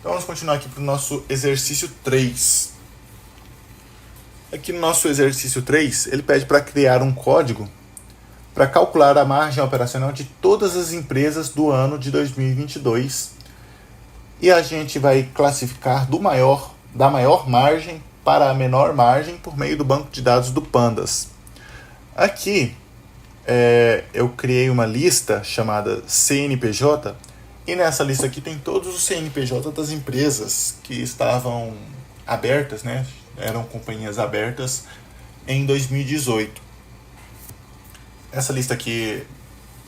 Então vamos continuar aqui para o nosso exercício 3. Aqui no nosso exercício 3, ele pede para criar um código para calcular a margem operacional de todas as empresas do ano de 2022. E a gente vai classificar da maior margem para a menor margem por meio do banco de dados do Pandas. Aqui eu criei uma lista chamada CNPJ, e nessa lista aqui tem todos os CNPJ das empresas que estavam abertas, né? Eram companhias abertas em 2018. Essa lista aqui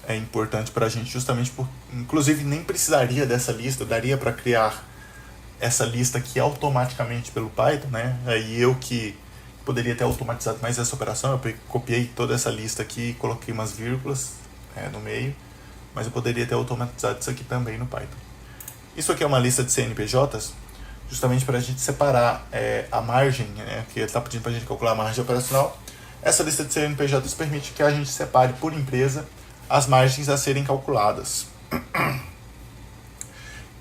é importante para a gente justamente por, inclusive nem precisaria dessa lista, daria para criar essa lista aqui automaticamente pelo Python, né? Aí eu que poderia ter automatizado mais essa operação, eu copiei toda essa lista aqui e coloquei umas vírgulas no meio, mas eu poderia ter automatizado isso aqui também no Python. Isso aqui é uma lista de CNPJs, justamente para a gente separar a margem, né? Que ele está pedindo para a gente calcular a margem operacional. Essa lista de CNPJs permite que a gente separe por empresa as margens a serem calculadas.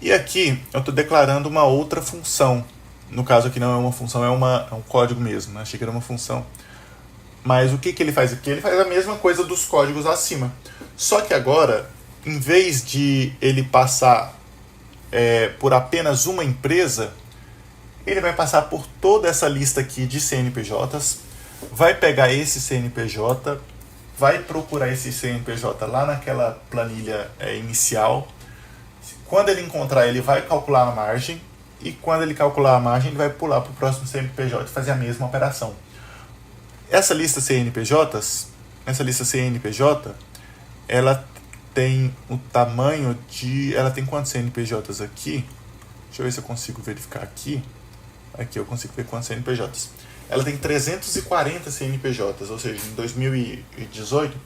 E aqui eu estou declarando uma outra função. No caso aqui não é uma função, é um código mesmo, né? Achei que era uma função. Mas o que ele faz aqui? Ele faz a mesma coisa dos códigos acima. Só que agora, em vez de ele passar por apenas uma empresa, ele vai passar por toda essa lista aqui de CNPJs, vai pegar esse CNPJ, vai procurar esse CNPJ lá naquela planilha inicial. Quando ele encontrar, ele vai calcular a margem, e quando ele calcular a margem, ele vai pular para o próximo CNPJ e fazer a mesma operação. Essa lista CNPJ, ela tem o tamanho de... Ela tem quantos CNPJs aqui? Deixa eu ver se eu consigo verificar aqui. Aqui eu consigo ver quantos CNPJs. Ela tem 340 CNPJs, ou seja, em 2018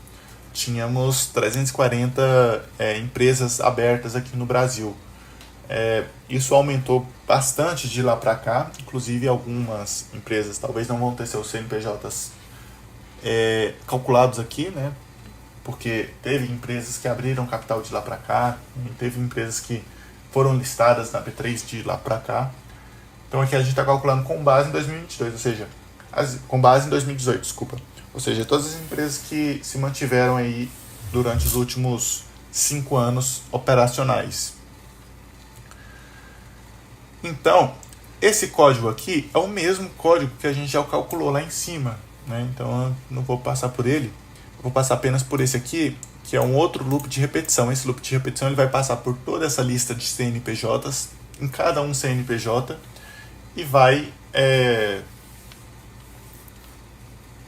tínhamos 340 empresas abertas aqui no Brasil. Isso aumentou bastante de lá para cá, inclusive algumas empresas talvez não vão ter seus CNPJs calculados aqui, né? Porque teve empresas que abriram capital de lá para cá, teve empresas que foram listadas na B3 de lá para cá. Então aqui a gente está calculando com base em 2022, ou seja, com base em 2018, desculpa. Ou seja, todas as empresas que se mantiveram aí durante os últimos 5 anos operacionais. Então, esse código aqui é o mesmo código que a gente já calculou lá em cima, né? Então eu não vou passar por ele, eu vou passar apenas por esse aqui, que é um outro loop de repetição. Esse loop de repetição ele vai passar por toda essa lista de CNPJs, em cada um CNPJ, e vai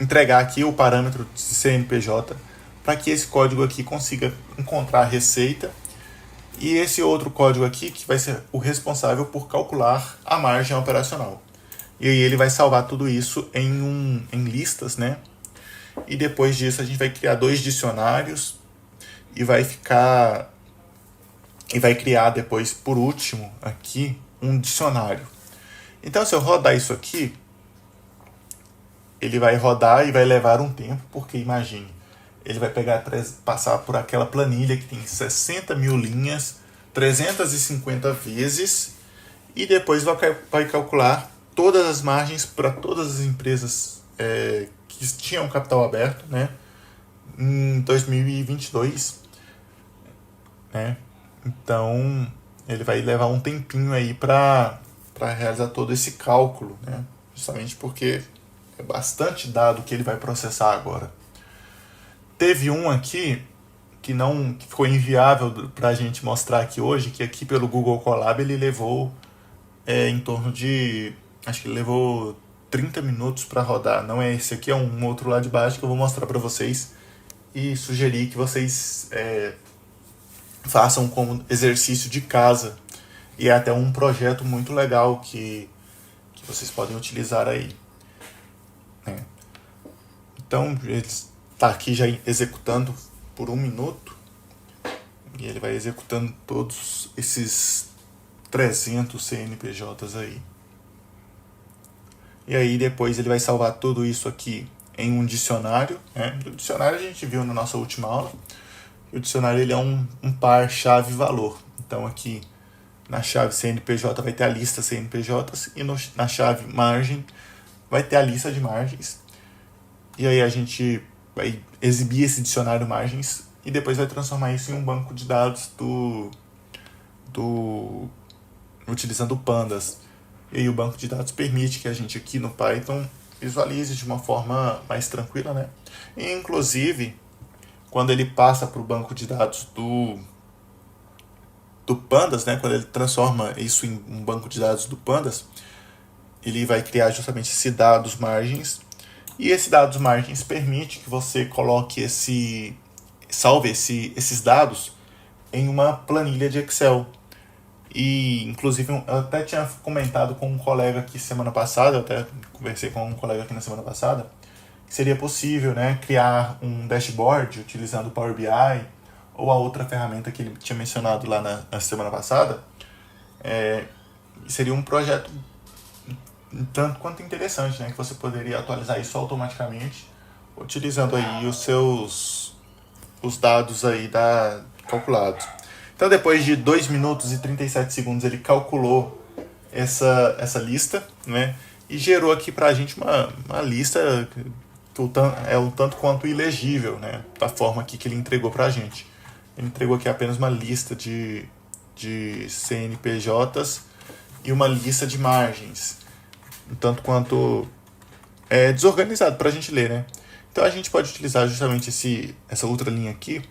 entregar aqui o parâmetro de CNPJ para que esse código aqui consiga encontrar a receita, e esse outro código aqui que vai ser o responsável por calcular a margem operacional. E aí ele vai salvar tudo isso em listas, né? E depois disso a gente vai criar 2 dicionários e vai criar depois, por último, aqui um dicionário. Então, se eu rodar isso aqui, ele vai rodar e vai levar um tempo, porque imagine, ele vai passar por aquela planilha que tem 60 mil linhas, 350 vezes, e depois vai calcular todas as margens para todas as empresas que tinham capital aberto, né, em 2022. Né? Então, ele vai levar um tempinho aí para realizar todo esse cálculo, né? Justamente porque é bastante dado que ele vai processar agora. Teve um aqui que ficou inviável para a gente mostrar aqui hoje, que aqui pelo Google Colab ele levou em torno de... Acho que ele levou 30 minutos para rodar. Não é esse aqui, é um outro lá de baixo que eu vou mostrar para vocês e sugerir que vocês façam como exercício de casa. E é até um projeto muito legal que vocês podem utilizar aí. Então, ele está aqui já executando por 1 minuto. E ele vai executando todos esses 300 CNPJs aí. E aí depois ele vai salvar tudo isso aqui em um dicionário. Né? O dicionário a gente viu na nossa última aula. E o dicionário ele é um par chave-valor. Então aqui na chave CNPJ vai ter a lista CNPJs e na chave margem vai ter a lista de margens. E aí a gente vai exibir esse dicionário margens e depois vai transformar isso em um banco de dados utilizando o Pandas. E aí o banco de dados permite que a gente aqui no Python visualize de uma forma mais tranquila, né? E, inclusive, quando ele passa para o banco de dados do Pandas, né? Quando ele transforma isso em um banco de dados do Pandas, ele vai criar justamente esse dados margens. E esse dados margens permite que você coloque salve esses dados em uma planilha de Excel. E, inclusive, eu até tinha comentado com um colega aqui semana passada, eu até conversei com um colega aqui na semana passada, que seria possível, né, criar um dashboard utilizando o Power BI ou a outra ferramenta que ele tinha mencionado lá na semana passada. Seria um projeto tanto quanto interessante, né, que você poderia atualizar isso automaticamente, utilizando aí os dados aí calculados. Então, depois de 2 minutos e 37 segundos, ele calculou essa lista, né? E gerou aqui pra gente uma lista que é um tanto quanto ilegível, né? Da forma aqui que ele entregou pra gente. Ele entregou aqui apenas uma lista de CNPJs e uma lista de margens. Um tanto quanto desorganizado pra gente ler, né? Então, a gente pode utilizar justamente essa outra linha aqui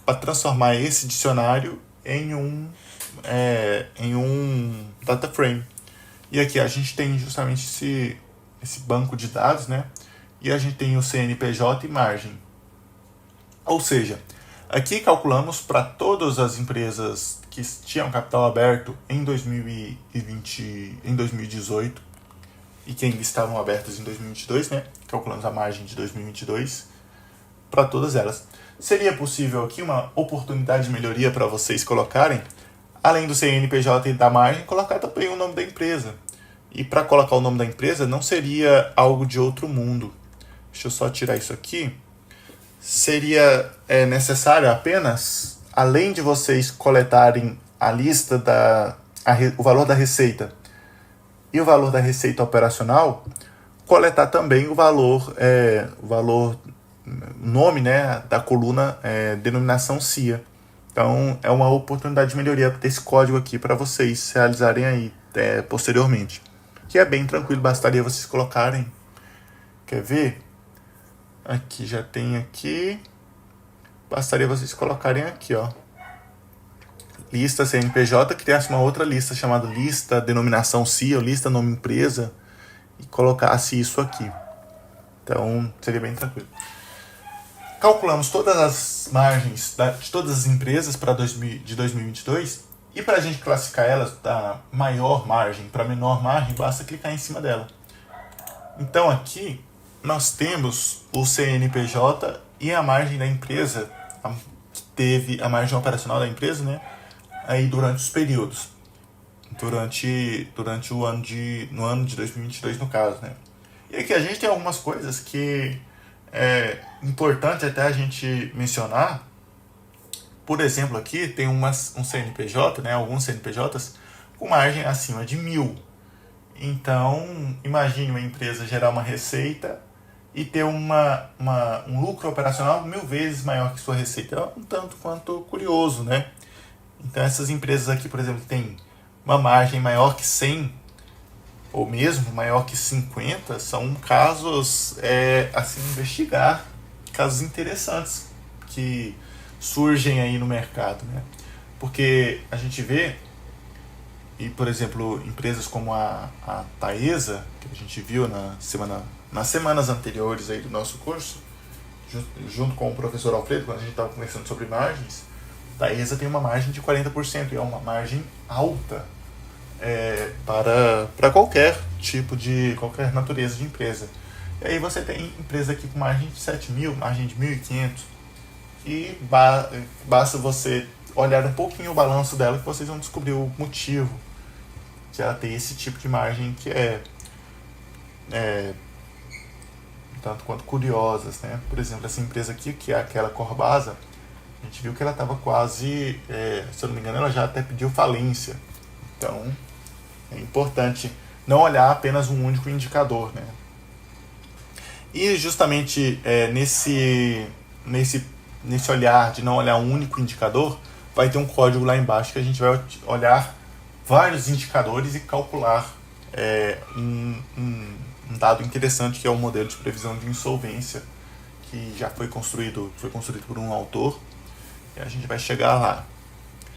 para transformar esse dicionário em um data frame. E aqui a gente tem justamente esse banco de dados, né? E a gente tem o CNPJ e margem. Ou seja, aqui calculamos para todas as empresas que tinham capital aberto em 2018 e que ainda estavam abertas em 2022, né? Calculamos a margem de 2022 para todas elas. Seria possível aqui uma oportunidade de melhoria para vocês colocarem, além do CNPJ e da margem, colocar também o nome da empresa. E para colocar o nome da empresa não seria algo de outro mundo. Deixa eu só tirar isso aqui. Seria necessário apenas, além de vocês coletarem a lista o valor da receita e o valor da receita operacional, coletar também o valor nome, né, da coluna denominação CIA. Então, é uma oportunidade de melhoria desse código aqui para vocês realizarem aí posteriormente. Que é bem tranquilo, bastaria vocês colocarem. Quer ver? Aqui já tem aqui. Bastaria vocês colocarem aqui, ó. Lista CNPJ, criasse uma outra lista chamada lista denominação CIA, ou lista nome empresa, e colocasse isso aqui. Então, seria bem tranquilo. Calculamos todas as margens de todas as empresas de 2022 e para a gente classificar elas da maior margem para menor margem, basta clicar em cima dela. Então aqui nós temos o CNPJ e a margem da empresa, que teve a margem operacional da empresa, né? Aí durante os períodos, durante o ano no ano de 2022 no caso, né? E aqui a gente tem algumas coisas que é importante até a gente mencionar. Por exemplo, aqui tem um CNPJ, né, alguns CNPJs com margem acima de 1.000. Então, imagine uma empresa gerar uma receita e ter um lucro operacional 1.000 vezes maior que sua receita. É um tanto quanto curioso, né? Então, essas empresas aqui, por exemplo, têm uma margem maior que 100 ou mesmo maior que 50, são casos a se investigar, casos interessantes que surgem aí no mercado, né? Porque a gente vê, e por exemplo, empresas como a Taesa, que a gente viu nas semanas anteriores aí do nosso curso, junto com o professor Alfredo, quando a gente estava conversando sobre margens, a Taesa tem uma margem de 40%, e é uma margem alta para qualquer natureza de empresa. E aí você tem empresa aqui com margem de 7.000, margem de 1.500, e basta você olhar um pouquinho o balanço dela que vocês vão descobrir o motivo de ela ter esse tipo de margem que é tanto quanto curiosas, né? Por exemplo, essa empresa aqui, que é aquela Corbasa, a gente viu que ela estava quase, se eu não me engano, ela já até pediu falência. Então, é importante não olhar apenas um único indicador, né? E justamente nesse olhar de não olhar um único indicador, vai ter um código lá embaixo que a gente vai olhar vários indicadores e calcular um dado interessante, que é o modelo de previsão de insolvência, que já foi construído por um autor, e a gente vai chegar lá.